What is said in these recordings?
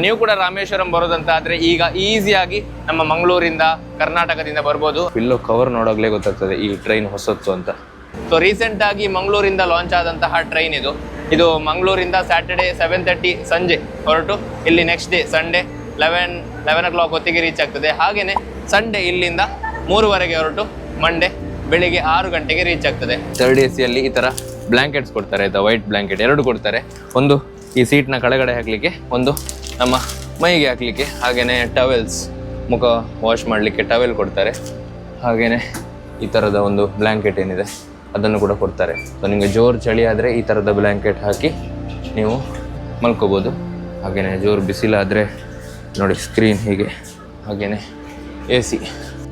ನೀವು ಕೂಡ ರಾಮೇಶ್ವರಂ ಬರೋದಂತ ಆದ್ರೆ ಈಗ ಈಸಿಯಾಗಿ ನಮ್ಮ ಮಂಗಳೂರಿಂದ ಕರ್ನಾಟಕದಿಂದ ಬರ್ಬೋದು. ಪಿಲ್ಲೋ ಕವರ್ ನೋಡೋಗ್ಲೇ ಗೊತ್ತಾಗ್ತದೆ ಈ ಟ್ರೈನ್ ಹೊಸತ್ತು ಅಂತ. ಸೊ ರೀಸೆಂಟ್ ಆಗಿ ಮಂಗಳೂರಿಂದ ಲಾಂಚ್ ಆದಂತಹ ಟ್ರೈನ್ ಇದು ಮಂಗಳೂರಿಂದ ಸ್ಯಾಟರ್ಡೆ 7:30 ಸಂಜೆ ಹೊರಟು ಇಲ್ಲಿ ನೆಕ್ಸ್ಟ್ ಡೇ ಸಂಡೇ 11 o'clock ಹೊತ್ತಿಗೆ ರೀಚ್ ಆಗ್ತದೆ. ಹಾಗೇನೆ ಸಂಡೇ ಇಲ್ಲಿಂದ 3:00 ಹೊರಟು ಮಂಡೇ ಬೆಳಿಗ್ಗೆ 6 ಗಂಟೆಗೆ ರೀಚ್ ಆಗ್ತದೆ. ಥರ್ಡ್ AC ಯಲ್ಲಿ ಈ ತರ ಬ್ಲಾಂಕೆಟ್ಸ್ ಕೊಡ್ತಾರೆ ಆಯ್ತಾ, ವೈಟ್ ಬ್ಲಾಂಕೆಟ್ 2 ಕೊಡ್ತಾರೆ. ಒಂದು ಈ ಸೀಟ್ನ ಕೆಳಗಡೆ ಹಾಕ್ಲಿಕ್ಕೆ, ಒಂದು ನಮ್ಮ ಮೈಗೆ ಹಾಕ್ಲಿಕ್ಕೆ, ಹಾಗೇನೆ ಟವೆಲ್ಸ್ ಮುಖ ವಾಶ್ ಮಾಡಲಿಕ್ಕೆ ಟವೆಲ್ ಕೊಡ್ತಾರೆ. ಹಾಗೇನೆ ಈ ಥರದ ಒಂದು ಬ್ಲ್ಯಾಂಕೆಟ್ ಏನಿದೆ ಅದನ್ನು ಕೂಡ ಕೊಡ್ತಾರೆ. ಸೊ ನಿಮಗೆ ಜೋರು ಚಳಿ ಆದರೆ ಈ ಥರದ ಬ್ಲ್ಯಾಂಕೆಟ್ ಹಾಕಿ ನೀವು ಮಲ್ಕೋಬೋದು. ಹಾಗೆಯೇ ಜೋರು ಬಿಸಿಲಾದರೆ ನೋಡಿ ಸ್ಕ್ರೀನ್ ಹೀಗೆ, ಹಾಗೆಯೇ AC.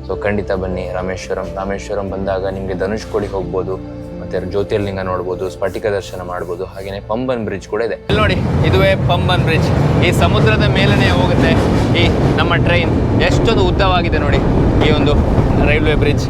ಸೊ ಖಂಡಿತ ಬನ್ನಿ ರಾಮೇಶ್ವರಂ ಬಂದಾಗ ನಿಮಗೆ ಧನುಷ್ಕೋಡಿ ಹೋಗ್ಬೋದು, ಮತ್ತು ಜ್ಯೋತಿರ್ಲಿಂಗ ನೋಡ್ಬೋದು, ಸ್ಫಟಿಕ ದರ್ಶನ ಮಾಡ್ಬೋದು. ಹಾಗೆಯೇ ಪಂಬನ್ ಬ್ರಿಡ್ಜ್ ಕೂಡ ಇದೆ. ಇಲ್ಲಿ ನೋಡಿ, ಇದುವೇ ಪಂಬನ್ ಬ್ರಿಡ್ಜ್. ಈ ಸಮುದ್ರದ ಮೇಲನೆ ಹೋಗುತ್ತೆ ಈ ನಮ್ಮ ಟ್ರೈನ್. ಎಷ್ಟೊಂದು ಉದ್ದವಾಗಿದೆ ನೋಡಿ ಈ ಒಂದು ರೈಲ್ವೆ ಬ್ರಿಡ್ಜ್.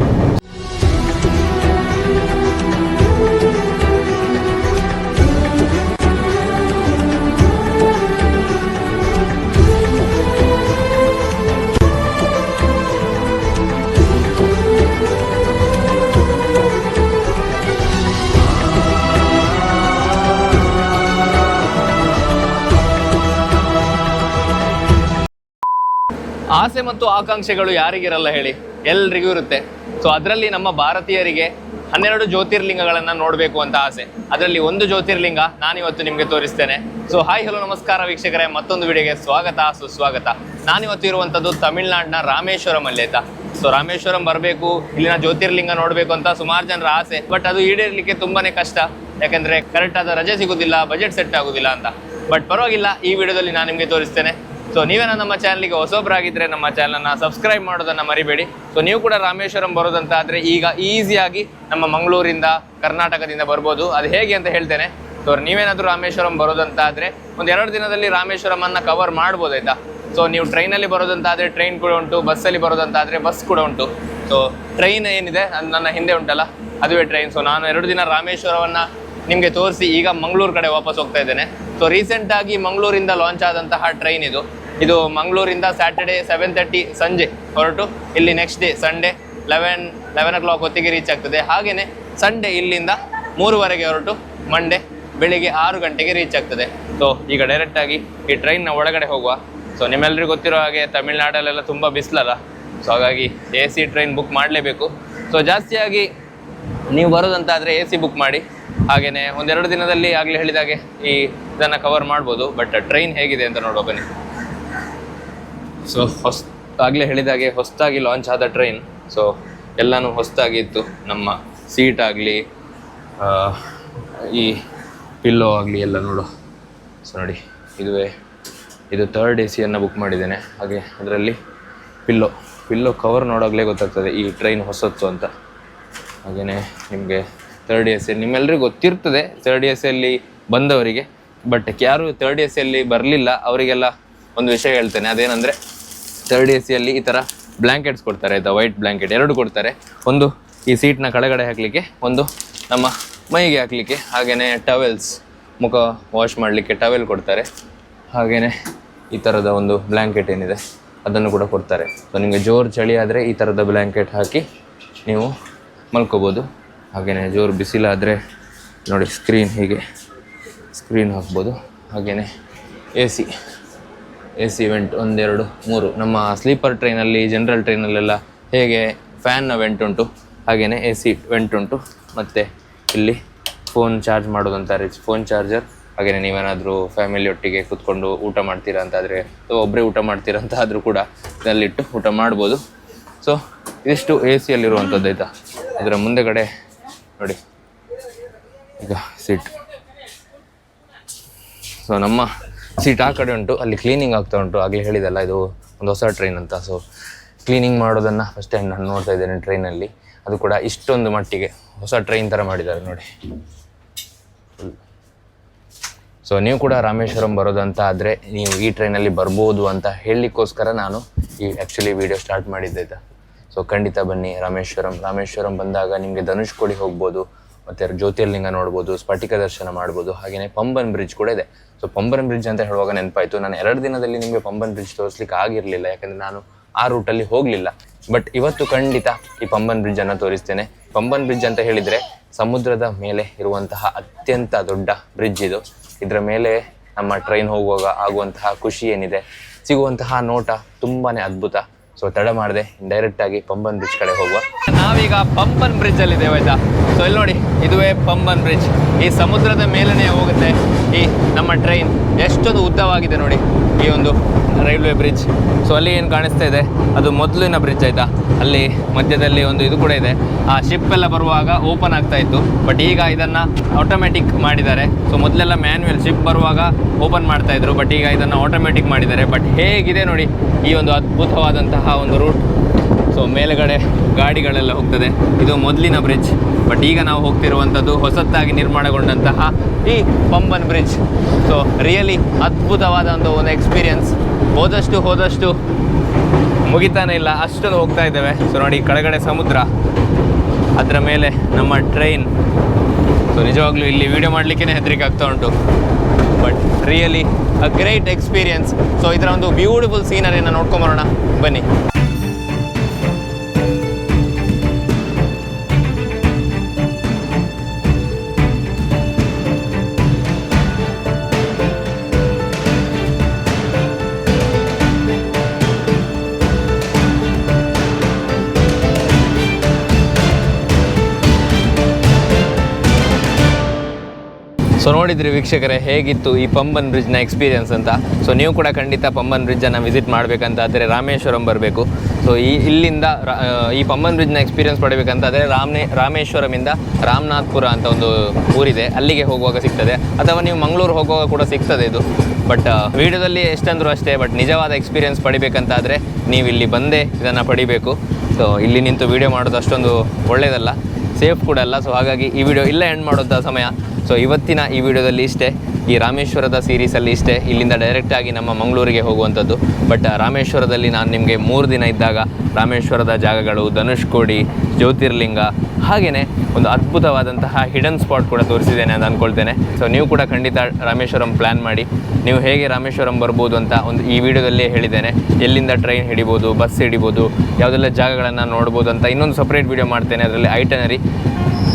ಆಸೆ ಮತ್ತು ಆಕಾಂಕ್ಷೆಗಳು ಯಾರಿಗಿರಲ್ಲ ಹೇಳಿ, ಎಲ್ರಿಗೂ ಇರುತ್ತೆ. ಸೊ ಅದರಲ್ಲಿ ನಮ್ಮ ಭಾರತೀಯರಿಗೆ 12 ಜ್ಯೋತಿರ್ಲಿಂಗಗಳನ್ನು ನೋಡಬೇಕು ಅಂತ ಆಸೆ. ಅದರಲ್ಲಿ ಒಂದು ಜ್ಯೋತಿರ್ಲಿಂಗ ನಾನಿವತ್ತು ನಿಮಗೆ ತೋರಿಸ್ತೇನೆ. ಸೊ ಹಾಯ್ ಹಲೋ ನಮಸ್ಕಾರ ವೀಕ್ಷಕರೇ, ಮತ್ತೊಂದು ವಿಡಿಯೋಗೆ ಸ್ವಾಗತ ಸುಸ್ವಾಗತ. ನಾನಿವತ್ತು ಇರುವಂಥದ್ದು ತಮಿಳ್ನಾಡಿನ ರಾಮೇಶ್ವರಂ ಅಲ್ಲಿ ಆಯ್ತಾ. ಸೊ ರಾಮೇಶ್ವರಂ ಬರಬೇಕು, ಇಲ್ಲಿನ ಜ್ಯೋತಿರ್ಲಿಂಗ ನೋಡಬೇಕು ಅಂತ ಸುಮಾರು ಜನರ ಆಸೆ. ಬಟ್ ಅದು ಈಡೇರಲಿಕ್ಕೆ ತುಂಬಾನೇ ಕಷ್ಟ, ಯಾಕಂದ್ರೆ ಕರೆಕ್ಟ್ ಆದ ರಜೆ ಸಿಗೋದಿಲ್ಲ, ಬಜೆಟ್ ಸೆಟ್ ಆಗೋದಿಲ್ಲ ಅಂತ. ಬಟ್ ಪರವಾಗಿಲ್ಲ, ಈ ವಿಡಿಯೋದಲ್ಲಿ ನಾನು ನಿಮಗೆ ತೋರಿಸ್ತೇನೆ. ಸೊ ನೀವೇನ ನಮ್ಮ ಚಾನಲ್ಗೆ ಹೊಸೊಬ್ಬರಾಗಿದ್ದರೆ ನಮ್ಮ ಚಾನಲ್ನ ಸಬ್ಸ್ಕ್ರೈಬ್ ಮಾಡೋದನ್ನು ಮರಿಬೇಡಿ. ಸೊ ನೀವು ಕೂಡ ರಾಮೇಶ್ವರಂ ಬರೋದಂತ ಆದರೆ ಈಗ ಈಸಿಯಾಗಿ ನಮ್ಮ ಮಂಗಳೂರಿಂದ ಕರ್ನಾಟಕದಿಂದ ಬರ್ಬೋದು. ಅದು ಹೇಗೆ ಅಂತ ಹೇಳ್ತೇನೆ. ಸೊ ನೀವೇನಾದರೂ ರಾಮೇಶ್ವರಂ ಬರೋದಂತ ಆದರೆ ಒಂದು 2 ದಿನದಲ್ಲಿ ರಾಮೇಶ್ವರಮನ್ನು ಕವರ್ ಮಾಡ್ಬೋದು ಆಯ್ತಾ. ಸೊ ನೀವು ಟ್ರೈನಲ್ಲಿ ಬರೋದಂತ ಆದರೆ ಟ್ರೈನ್ ಕೂಡ ಉಂಟು, ಬಸ್ಸಲ್ಲಿ ಬರೋದಂತ ಆದರೆ ಬಸ್ ಕೂಡ ಉಂಟು. ಸೊ ಟ್ರೈನ್ ಏನಿದೆ ನನ್ನ ಹಿಂದೆ ಉಂಟಲ್ಲ, ಅದುವೇ ಟ್ರೈನ್. ಸೊ ನಾನು 2 ದಿನ ರಾಮೇಶ್ವರವನ್ನು ನಿಮಗೆ ತೋರಿಸಿ ಈಗ ಮಂಗಳೂರು ಕಡೆ ವಾಪಸ್ ಹೋಗ್ತಾ ಇದ್ದೇನೆ. ಸೊ ರೀಸೆಂಟ್ ಆಗಿ ಮಂಗಳೂರಿಂದ ಲಾಂಚ್ ಆದಂತಹ ಟ್ರೈನ್ ಇದು ಮಂಗಳೂರಿಂದ ಸ್ಯಾಟರ್ಡೆ 7:30 ಸಂಜೆ ಹೊರಟು ಇಲ್ಲಿ ನೆಕ್ಸ್ಟ್ ಡೇ ಸಂಡೇ 11 o'clock ಹೊತ್ತಿಗೆ ರೀಚ್ ಆಗ್ತದೆ. ಹಾಗೆಯೇ ಸಂಡೇ ಇಲ್ಲಿಂದ 3:00 ಹೊರಟು ಮಂಡೇ ಬೆಳಿಗ್ಗೆ 6 ಗಂಟೆಗೆ ರೀಚ್ ಆಗ್ತದೆ. ಸೊ ಈಗ ಡೈರೆಕ್ಟಾಗಿ ಈ ಟ್ರೈನ್ನ ಒಳಗಡೆ ಹೋಗುವ. ಸೊ ನಿಮ್ಮೆಲ್ಲರಿಗೂ ಗೊತ್ತಿರೋ ಹಾಗೆ ತಮಿಳ್ನಾಡಲ್ಲೆಲ್ಲ ತುಂಬ ಬಿಸಿಲಲ್ಲ, ಸೊ ಹಾಗಾಗಿ AC ಟ್ರೈನ್ ಬುಕ್ ಮಾಡಲೇಬೇಕು. ಸೊ ಜಾಸ್ತಿಯಾಗಿ ನೀವು ಬರೋದಂತಾದರೆ AC ಬುಕ್ ಮಾಡಿ. ಹಾಗೆಯೇ 1-2 ದಿನದಲ್ಲಿ ಆಗಲೇ ಹೇಳಿದಾಗೆ ಇದನ್ನು ಕವರ್ ಮಾಡ್ಬೋದು. ಬಟ್ ಟ್ರೈನ್ ಹೇಗಿದೆ ಅಂತ ನೋಡುವ ಬನ್ನಿ. ಸೊ ಆಗಲೇ ಹೇಳಿದಾಗೆ ಹೊಸದಾಗಿ ಲಾಂಚ್ ಆದ ಟ್ರೈನ್. ಸೊ ಎಲ್ಲನೂ ಹೊಸದಾಗಿತ್ತು, ನಮ್ಮ ಸೀಟ್ ಆಗಲಿ, ಈ ಪಿಲ್ಲೋ ಆಗಲಿ ಎಲ್ಲ ನೋಡು. ಸೊ ನೋಡಿ, ಇದು ಥರ್ಡ್ AC ಬುಕ್ ಮಾಡಿದ್ದೇನೆ. ಹಾಗೆ ಅದರಲ್ಲಿ ಪಿಲ್ಲೋ ಕವರ್ ನೋಡೋಗ್ಲೇ ಗೊತ್ತಾಗ್ತದೆ ಈ ಟ್ರೈನ್ ಹೊಸತ್ತು ಅಂತ. ಹಾಗೆಯೇ ನಿಮಗೆ ಥರ್ಡ್ AC ನಿಮ್ಮೆಲ್ಲರಿಗೂ ಗೊತ್ತಿರ್ತದೆ ಥರ್ಡ್ AC ಬಂದವರಿಗೆ. ಬಟ್ ಯಾರು ಥರ್ಡ್ AC ಬರಲಿಲ್ಲ ಅವರಿಗೆಲ್ಲ ಒಂದು ವಿಷಯ ಹೇಳ್ತೇನೆ. ಅದೇನೆಂದರೆ ಥರ್ಡ್ AC ಈ ಥರ ಬ್ಲ್ಯಾಂಕೆಟ್ಸ್ ಕೊಡ್ತಾರೆ ಆಯಿತಾ, ವೈಟ್ ಬ್ಲ್ಯಾಂಕೆಟ್ 2 ಕೊಡ್ತಾರೆ. ಒಂದು ಈ ಸೀಟ್ನ ಕೆಳಗಡೆ ಹಾಕಲಿಕ್ಕೆ, ಒಂದು ನಮ್ಮ ಮೈಗೆ ಹಾಕಲಿಕ್ಕೆ, ಹಾಗೆಯೇ ಟವೆಲ್ಸ್ ಮುಖ ವಾಶ್ ಮಾಡಲಿಕ್ಕೆ ಟವೆಲ್ ಕೊಡ್ತಾರೆ. ಹಾಗೆಯೇ ಈ ಥರದ ಒಂದು ಬ್ಲ್ಯಾಂಕೆಟ್ ಏನಿದೆ ಅದನ್ನು ಕೂಡ ಕೊಡ್ತಾರೆ. ಸೊ ನಿಮಗೆ ಜೋರು ಚಳಿ ಆದರೆ ಈ ಥರದ ಬ್ಲ್ಯಾಂಕೆಟ್ ಹಾಕಿ ನೀವು ಮಲ್ಕೋಬೋದು. ಹಾಗೆಯೇ ಜೋರು ಬಿಸಿಲಾದರೆ ನೋಡಿ ಸ್ಕ್ರೀನ್ ಹೀಗೆ, ಸ್ಕ್ರೀನ್ ಹಾಕ್ಬೋದು. ಹಾಗೆಯೇ AC ವೆಂಟ್ 1 2 3. ನಮ್ಮ ಸ್ಲೀಪರ್ ಟ್ರೈನಲ್ಲಿ, ಜನರಲ್ ಟ್ರೈನಲ್ಲೆಲ್ಲ ಹೇಗೆ ಫ್ಯಾನ್ನ ವೆಂಟ್ ಉಂಟು, ಹಾಗೆಯೇ AC ವೆಂಟ್ ಉಂಟು. ಮತ್ತು ಇಲ್ಲಿ ಫೋನ್ ಚಾರ್ಜ್ ಮಾಡೋದಂತಾರೆ, ಫೋನ್ ಚಾರ್ಜರ್. ಹಾಗೆಯೇ ನೀವೇನಾದರೂ ಫ್ಯಾಮಿಲಿ ಒಟ್ಟಿಗೆ ಕೂತ್ಕೊಂಡು ಊಟ ಮಾಡ್ತೀರಾ ಅಂತಾದರೆ, ಒಬ್ಬರೇ ಊಟ ಮಾಡ್ತೀರಾ ಅಂತ ಆದರೂ ಕೂಡ ಇದರಲ್ಲಿಟ್ಟು ಊಟ ಮಾಡ್ಬೋದು. ಸೊ ಇದಿಷ್ಟು AC ಆಯಿತಾ. ಇದರ ಮುಂದೆಗಡೆ ನೋಡಿ ಈಗ ಸೀಟ್. ಸೊ ನಮ್ಮ ಸೀಟ್ ಆ ಕಡೆ ಉಂಟು, ಅಲ್ಲಿ ಕ್ಲೀನಿಂಗ್ ಆಗ್ತಾ ಉಂಟು. ಆಗಲೇ ಹೇಳಿದಲ್ಲ ಇದು ಒಂದು ಹೊಸ ಟ್ರೈನ್ ಅಂತ. ಸೊ ಕ್ಲೀನಿಂಗ್ ಮಾಡೋದನ್ನು ಫಸ್ಟ್ ಟೈಮ್ ನಾನು ನೋಡ್ತಾ ಇದ್ದೇನೆ ಟ್ರೈನಲ್ಲಿ. ಅದು ಕೂಡ ಇಷ್ಟೊಂದು ಮಟ್ಟಿಗೆ ಹೊಸ ಟ್ರೈನ್ ಥರ ಮಾಡಿದ್ದಾರೆ ನೋಡಿ. ಸೊ ನೀವು ಕೂಡ ರಾಮೇಶ್ವರಂ ಬರೋದಂತ ಆದರೆ ನೀವು ಈ ಟ್ರೈನಲ್ಲಿ ಬರ್ಬೋದು ಅಂತ ಹೇಳಲಿಕ್ಕೋಸ್ಕರ ನಾನು ಆ್ಯಕ್ಚುಲಿ ವಿಡಿಯೋ ಸ್ಟಾರ್ಟ್ ಮಾಡಿದ್ದೆ. ಸೊ ಖಂಡಿತ ಬನ್ನಿ ರಾಮೇಶ್ವರಂ ಬಂದಾಗ ನಿಮಗೆ ಧನುಷ್ಕೋಡಿ ಹೋಗ್ಬೋದು, ಮತ್ತು ಜ್ಯೋತಿರ್ಲಿಂಗ ನೋಡ್ಬೋದು, ಸ್ಫಟಿಕ ದರ್ಶನ ಮಾಡ್ಬೋದು. ಹಾಗೆಯೇ ಪಂಬನ್ ಬ್ರಿಡ್ಜ್ ಕೂಡ ಇದೆ. ಸೊ ಪಂಬನ್ ಬ್ರಿಡ್ಜ್ ಅಂತ ಹೇಳುವಾಗ ನೆನಪಾಯಿತು, ನಾನು 2 ದಿನದಲ್ಲಿ ನಿಮಗೆ ಪಂಬನ್ ಬ್ರಿಡ್ಜ್ ತೋರಿಸ್ಲಿಕ್ಕೆ ಆಗಿರಲಿಲ್ಲ, ಯಾಕಂದರೆ ನಾನು ಆ ರೂಟಲ್ಲಿ ಹೋಗಲಿಲ್ಲ. ಬಟ್ ಇವತ್ತು ಖಂಡಿತ ಈ ಪಂಬನ್ ಬ್ರಿಡ್ಜನ್ನು ತೋರಿಸ್ತೇನೆ. ಪಂಬನ್ ಬ್ರಿಡ್ಜ್ ಅಂತ ಹೇಳಿದರೆ ಸಮುದ್ರದ ಮೇಲೆ ಇರುವಂತಹ ಅತ್ಯಂತ ದೊಡ್ಡ ಬ್ರಿಡ್ಜ್ ಇದು. ಇದರ ಮೇಲೆ ನಮ್ಮ ಟ್ರೈನ್ ಹೋಗುವಾಗ ಆಗುವಂತಹ ಖುಷಿ ಏನಿದೆ, ಸಿಗುವಂತಹ ನೋಟ ತುಂಬಾ ಅದ್ಭುತ. ಸೊ ತಡ ಮಾಡದೆ ಡೈರೆಕ್ಟಾಗಿ ಪಂಬನ್ ಬ್ರಿಡ್ಜ್ ಕಡೆ ಹೋಗುವ. ನಾವೀಗ ಪಂಬನ್ ಬ್ರಿಡ್ಜಲ್ಲಿ ಇದ್ದೇವೆ ಆಯಿತಾ. ಸೊ ಇಲ್ಲಿ ನೋಡಿ, ಇದುವೇ ಪಂಬನ್ ಬ್ರಿಡ್ಜ್. ಈ ಸಮುದ್ರದ ಮೇಲೇ ಹೋಗುತ್ತೆ ಈ ನಮ್ಮ ಟ್ರೈನ್. ಎಷ್ಟೊಂದು ಉದ್ದವಾಗಿದೆ ನೋಡಿ ಈ ಒಂದು ರೈಲ್ವೆ ಬ್ರಿಡ್ಜ್. ಸೊ ಅಲ್ಲಿ ಏನು ಕಾಣಿಸ್ತಾ ಇದೆ ಅದು ಮೊದಲಿನ ಬ್ರಿಡ್ಜ್ ಆಯಿತಾ. ಅಲ್ಲಿ ಮಧ್ಯದಲ್ಲಿ ಒಂದು ಇದು ಕೂಡ ಇದೆ. ಆ ಶಿಪ್ ಎಲ್ಲ ಬರುವಾಗ ಓಪನ್ ಆಗ್ತಾ ಇತ್ತು, ಬಟ್ ಈಗ ಇದನ್ನು ಆಟೋಮೆಟಿಕ್ ಮಾಡಿದ್ದಾರೆ. ಸೊ ಮೊದಲೆಲ್ಲ ಮ್ಯಾನ್ಯುವಲ್, ಶಿಪ್ ಬರುವಾಗ ಓಪನ್ ಮಾಡ್ತಾಯಿದ್ರು, ಬಟ್ ಈಗ ಇದನ್ನು ಆಟೋಮೆಟಿಕ್ ಮಾಡಿದ್ದಾರೆ. ಬಟ್ ಹೇಗಿದೆ ನೋಡಿ ಈ ಒಂದು ಅದ್ಭುತವಾದಂತಹ ಒಂದು ರೂಟ್. ಸೊ ಮೇಲುಗಡೆ ಗಾಡಿಗಳೆಲ್ಲ ಹೋಗ್ತದೆ. ಇದು ಮೊದಲಿನ ಬ್ರಿಡ್ಜ್, ಬಟ್ ಈಗ ನಾವು ಹೋಗ್ತಿರುವಂಥದ್ದು ಹೊಸತಾಗಿ ನಿರ್ಮಾಣಗೊಂಡಂತಹ ಈ ಪಂಬನ್ ಬ್ರಿಡ್ಜ್. ಸೊ ರಿಯಲಿ ಅದ್ಭುತವಾದಂಥ ಒಂದು ಎಕ್ಸ್ಪೀರಿಯನ್ಸ್. ಹೋದಷ್ಟು ಮುಗಿತಾನೆ ಇಲ್ಲ, ಅಷ್ಟೊಂದು ಹೋಗ್ತಾ ಇದ್ದೇವೆ. ಸೊ ನೋಡಿ ಕೆಳಗಡೆ ಸಮುದ್ರ, ಅದರ ಮೇಲೆ ನಮ್ಮ ಟ್ರೈನ್. ಸೊ ನಿಜವಾಗ್ಲೂ ಇಲ್ಲಿ ವಿಡಿಯೋ ಮಾಡಲಿಕ್ಕೇ ಹೆದರಿಕೆ ಆಗ್ತಾ ಉಂಟು, but really a great experience. So ಇದರ ಒಂದು ಬ್ಯೂಟಿಫುಲ್ ಸೀನರಿಯನ್ನು ನೋಡ್ಕೊಂಬರೋಣ ಬನ್ನಿ. ಸೊ ನೋಡಿದ್ರಿ ವೀಕ್ಷಕರೇ, ಹೇಗಿತ್ತು ಈ ಪಂಬನ್ ಬ್ರಿಡ್ಜ್ನ ಎಕ್ಸ್ಪೀರಿಯನ್ಸ್ ಅಂತ. ಸೊ ನೀವು ಕೂಡ ಖಂಡಿತ ಪಂಬನ್ ಬ್ರಿಡ್ಜನ್ನು ವಿಸಿಟ್ ಮಾಡಬೇಕಂತಾದರೆ ರಾಮೇಶ್ವರಂ ಬರಬೇಕು. ಸೊ ಇಲ್ಲಿಂದ ಈ ಪಂಬನ್ ಬ್ರಿಡ್ಜ್ನ ಎಕ್ಸ್ಪೀರಿಯನ್ಸ್ ಪಡಬೇಕಂತಾದರೆ ರಾಮೇಶ್ವರಮಿಂದ ರಾಮನಾಥ್ಪುರ ಅಂತ ಒಂದು ಊರಿದೆ, ಅಲ್ಲಿಗೆ ಹೋಗುವಾಗ ಸಿಗ್ತದೆ. ಅಥವಾ ನೀವು ಮಂಗಳೂರು ಹೋಗುವಾಗ ಕೂಡ ಸಿಗ್ತದೆ ಇದು. ಬಟ್ ವೀಡಿಯೋದಲ್ಲಿ ಎಷ್ಟಂದ್ರೂ ಅಷ್ಟೇ, ಬಟ್ ನಿಜವಾದ ಎಕ್ಸ್ಪೀರಿಯನ್ಸ್ ಪಡಿಬೇಕಂತಾದರೆ ನೀವು ಇಲ್ಲಿ ಬಂದೇ ಇದನ್ನು ಪಡಿಬೇಕು. ಸೊ ಇಲ್ಲಿ ನಿಂತು ವೀಡಿಯೋ ಮಾಡೋದು ಅಷ್ಟೊಂದು ಒಳ್ಳೆಯದಲ್ಲ, ಸೇಫ್ ಕೂಡ ಅಲ್ಲ. ಸೊ ಹಾಗಾಗಿ ಈ ವಿಡಿಯೋ ಇಲ್ಲೇ ಎಂಡ್ ಮಾಡೋಂಥ ಸಮಯ. ಸೊ ಇವತ್ತಿನ ಈ ವಿಡಿಯೋದಲ್ಲಿ ಇಷ್ಟೇ, ಈ ರಾಮೇಶ್ವರದ ಸೀರೀಸಲ್ಲಿ ಇಷ್ಟೇ. ಇಲ್ಲಿಂದ ಡೈರೆಕ್ಟಾಗಿ ನಮ್ಮ ಮಂಗಳೂರಿಗೆ ಹೋಗುವಂಥದ್ದು. ಬಟ್ ರಾಮೇಶ್ವರದಲ್ಲಿ ನಾನು ನಿಮಗೆ 3 ದಿನ ಇದ್ದಾಗ ರಾಮೇಶ್ವರದ ಜಾಗಗಳು, ಧನುಷ್ಕೋಡಿ, ಜ್ಯೋತಿರ್ಲಿಂಗ, ಹಾಗೆಯೇ ಒಂದು ಅದ್ಭುತವಾದಂತಹ ಹಿಡನ್ ಸ್ಪಾಟ್ ಕೂಡ ತೋರಿಸಿದ್ದೇನೆ ಅಂತ ಅಂದ್ಕೊಳ್ತೇನೆ. ಸೊ ನೀವು ಕೂಡ ಖಂಡಿತ ರಾಮೇಶ್ವರಂ ಪ್ಲ್ಯಾನ್ ಮಾಡಿ. ನೀವು ಹೇಗೆ ರಾಮೇಶ್ವರಂ ಬರ್ಬೋದು ಅಂತ ಒಂದು ಈ ವಿಡಿಯೋದಲ್ಲೇ ಹೇಳಿದ್ದೇನೆ. ಎಲ್ಲಿಂದ ಟ್ರೈನ್ ಹಿಡಿಬೋದು, ಬಸ್ ಹಿಡಿಬೋದು, ಯಾವುದೆಲ್ಲ ಜಾಗಗಳನ್ನು ನೋಡ್ಬೋದು ಅಂತ ಇನ್ನೊಂದು ಸಪ್ರೇಟ್ ವಿಡಿಯೋ ಮಾಡ್ತೇನೆ, ಅದರಲ್ಲಿ ಐಟನರಿ.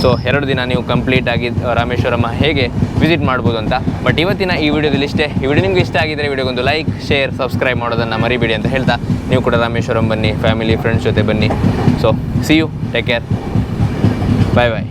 ಸೊ 2 ದಿನ ನೀವು ಕಂಪ್ಲೀಟಾಗಿ ರಾಮೇಶ್ವರಂ ಹೇಗೆ ವಿಸಿಟ್ ಮಾಡ್ಬೋದು ಅಂತ. ಬಟ್ ಇವತ್ತಿನ ಈ ವಿಡಿಯೋದಲ್ಲಿ ಇಷ್ಟೇ. ಈ ವಿಡಿಯೋ ನಿಮಗೆ ಇಷ್ಟ ಆಗಿದ್ದರೆ ವಿಡಿಯೋಗೊಂದು ಲೈಕ್, ಶೇರ್, ಸಬ್ಸ್ಕ್ರೈಬ್ ಮಾಡೋದನ್ನು ಮರಿಬೇಡಿ ಅಂತ ಹೇಳ್ತಾ, ನೀವು ಕೂಡ ರಾಮೇಶ್ವರಂ ಬನ್ನಿ, ಫ್ಯಾಮಿಲಿ ಫ್ರೆಂಡ್ಸ್ ಜೊತೆ ಬನ್ನಿ. So see you, take care, bye bye.